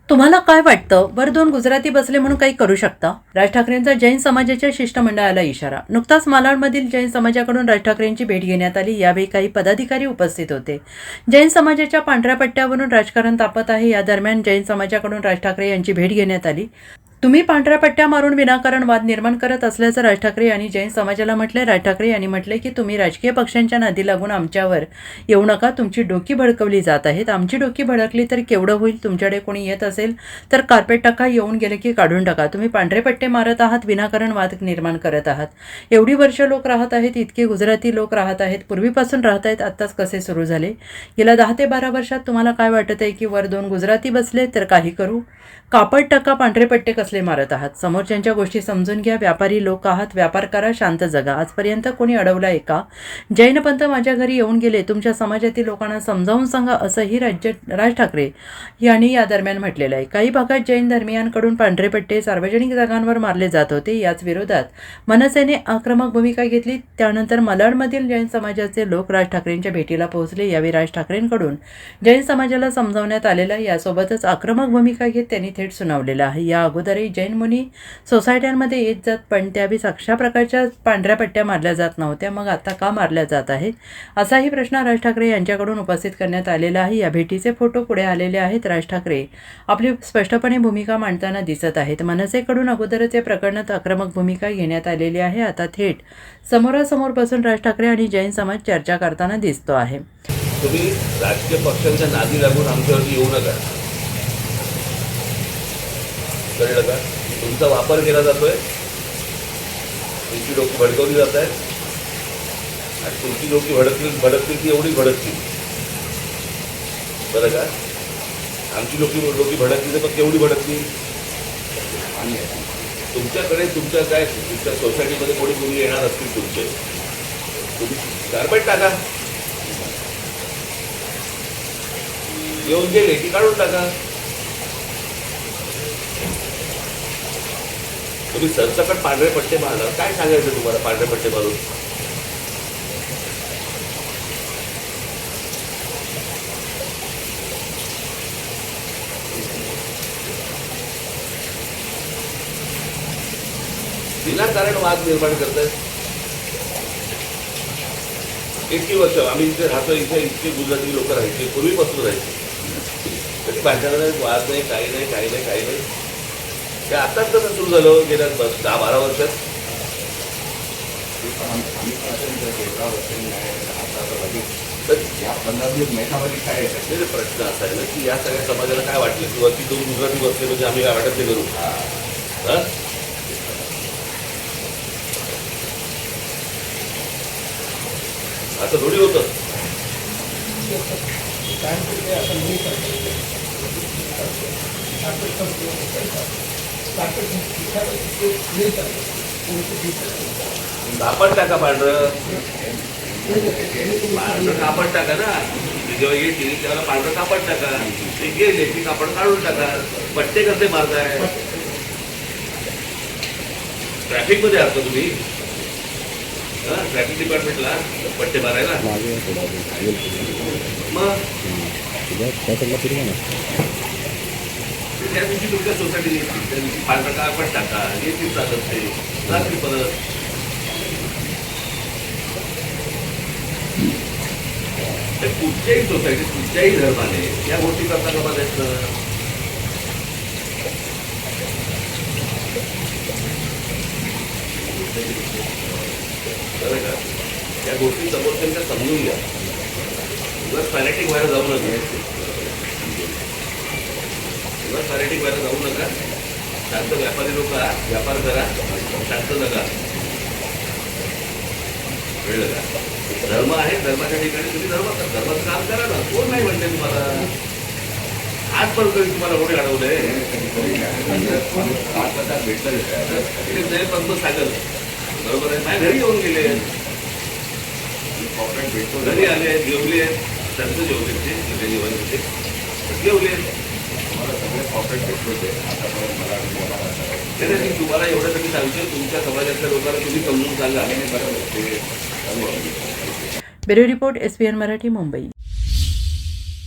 तुम्हाला काय वाटतं? वर दोन गुजराती बसले म्हणून काही करू शकता? राज ठाकरेंचा जैन समाजाच्या शिष्टमंडळाला इशारा. नुकताच मालाडमधील जैन समाजाकडून राज ठाकरेंची भेट घेण्यात आली. यावेळी काही पदाधिकारी उपस्थित होते. जैन समाजाच्या पांढऱ्या पट्ट्यावरून राजकारण तापत आहे. या दरम्यान जैन समाजाकडून राज ठाकरे यांची भेट घेण्यात आली. तुम्ही पांढऱ्या पट्ट्या मारून विनाकारण वाद निर्माण करत असल्याचं राज ठाकरे यांनी जैन समाजाला म्हटलंय. राज ठाकरे यांनी म्हटलंय की तुम्ही राजकीय पक्षांच्या नादी लागून आमच्यावर येऊ नका. तुमची डोकी भडकवली जात आहेत. आमची डोकी भडकली तर केवढं होईल? तुमच्याकडे कोणी येत असेल तर कार्पेट टाका, येऊन गेले की काढून टाका. तुम्ही पांढरे पट्टे मारत आहात, विनाकारण वाद निर्माण करत आहात. एवढी वर्ष लोक राहत आहेत, इतके गुजराती लोक राहत आहेत, पूर्वीपासून राहत आहेत, आत्ताच कसे सुरू झाले? गेल्या 10 ते 12 वर्षात तुम्हाला काय वाटत आहे की वर दोन गुजराती बसले तर काही करू? कापड टाका, पांढरे पट्टे कसले मारत आहात? समोरच्यांच्या गोष्टी समजून घ्या. व्यापारी लोक आहात, व्यापार करा, शांत जगा. आजपर्यंत कोणी अडवलं आहे का? जैन पंथ माझ्या घरी येऊन गेले, तुमच्या समाजातील लोकांना समजावून सांगा, असंही राज ठाकरे यांनी या दरम्यान म्हटलेलं आहे. काही भागात जैन धर्मीयांकडून पांढरे पट्टे सार्वजनिक जागांवर मारले जात होते. याच विरोधात मनसेने आक्रमक भूमिका घेतली. त्यानंतर मालाडमधील जैन समाजाचे लोक राज ठाकरेंच्या भेटीला पोहोचले. यावेळी राज ठाकरेंकडून जैन समाजाला समजावण्यात आलेलं आहे. यासोबतच आक्रमक भूमिका घेत त्यांनी थेट सुनावलेलं आहे. या अगोदरही जैन मुनी सोसायट्यांमध्ये येत जात, पण त्यावेळी अशा प्रकारच्या पांढऱ्या पट्ट्या मारल्या जात नव्हत्या. मग आता का मारल्या जात आहेत? असाही प्रश्न राज ठाकरे यांच्याकडून उपस्थित करण्यात आलेला आहे. या भेटीचे फोटो पुढे आलेले आहेत. राज ठाकरे आपली स्पष्टपणे भूमिका मांडताना दिसत आहेत. मनसेकडून अगोदरच या प्रकरणात आक्रमक भूमिका घेण्यात आलेली आहे. आता थेट समोरासमोर बसून राज ठाकरे आणि जैन समाज चर्चा करताना दिसतो आहे. तुम्ही राजकीय पक्षांच्या नादी लागून आमच्यावरती येऊ नका. कळलं का? तुमचा वापर केला जातोय, तुमची डोकी भडकवली जात आहे आणि तुमची डोकी भडकतील ती एवढी भडकतील. बरं का? आमची डोकी भडकली तर केवढी भडकली? आणि तुमच्याकडे तुमच्या सोसायटीमध्ये कोणी येणार असतील तुमचे, तुम्ही कार्पेट टाका, येऊन गेले की काढून टाका. तुम्ही सरसकट पांढरे पट्टे मारणार, काय सांगायचं तुम्हाला पांढरे पट्टे मारून? विनाकारण वाद निर्माण करताय. इतकी वर्ष आम्ही इथे राहतो, इतके गुजराती लोक राहायचे, पूर्वीपासून राहायचे, कधी भांडणाला वाद नाही, काही नाही. ते आताच कसं सुरू झालं गेल्या 10-12 वर्षात? प्रश्न असा आहे ना की या सगळ्या समाजाला काय वाटलं की वरती 2 गुजराती बसले म्हणजे आम्ही काय वाटत ते करू? असं थोडी होतं. कापड टाका, पांढरं कापड टाका ना. जेव्हा येतील तेव्हा पांढरं कापड टाका. ते गेले की कापड काढून टाका. पट्टे कसे मारताय? ट्रॅफिक मध्ये आहात तुम्ही? ट्रॅफिक डिपार्टमेंटला पट्टे मारायला मग त्या दिवशी तुमच्या सोसायटी त्या दिवशी पांढरा कापड टाका, येतील चालत ते रात्री परत. कुठच्याही सोसायटीत कुठच्याही धर्माने या गोष्टी करता का बघायचं? बरं का? या गोष्टी समोरच्यांच्या समजून घ्या. उगाच फॅनेटिक व्हायला जाऊ नका. जाऊ नका. शांत व्यापारी लोक व्यापार करा, शांत जगा. कळलं का? धर्म आहे, धर्माच्या ठिकाणी तुम्ही धर्माचं काम करा ना. कोण नाही म्हणते तुम्हाला? आजपर्यंत तुम्हाला कोणी अडवलंय? भेटलं पण सांगल बरोबर आहे. माझ्या घरी येऊन गेले, घरी आले, जेवले, त्यांचं जेवले, ते जेवण होते, जेवले. तुम्हाला एवढ्यासाठी सांगतो, तुमच्या समाजातल्या लोकांना तुम्ही समजून सांगा. Bureau report, SBN Marathi, Mumbai.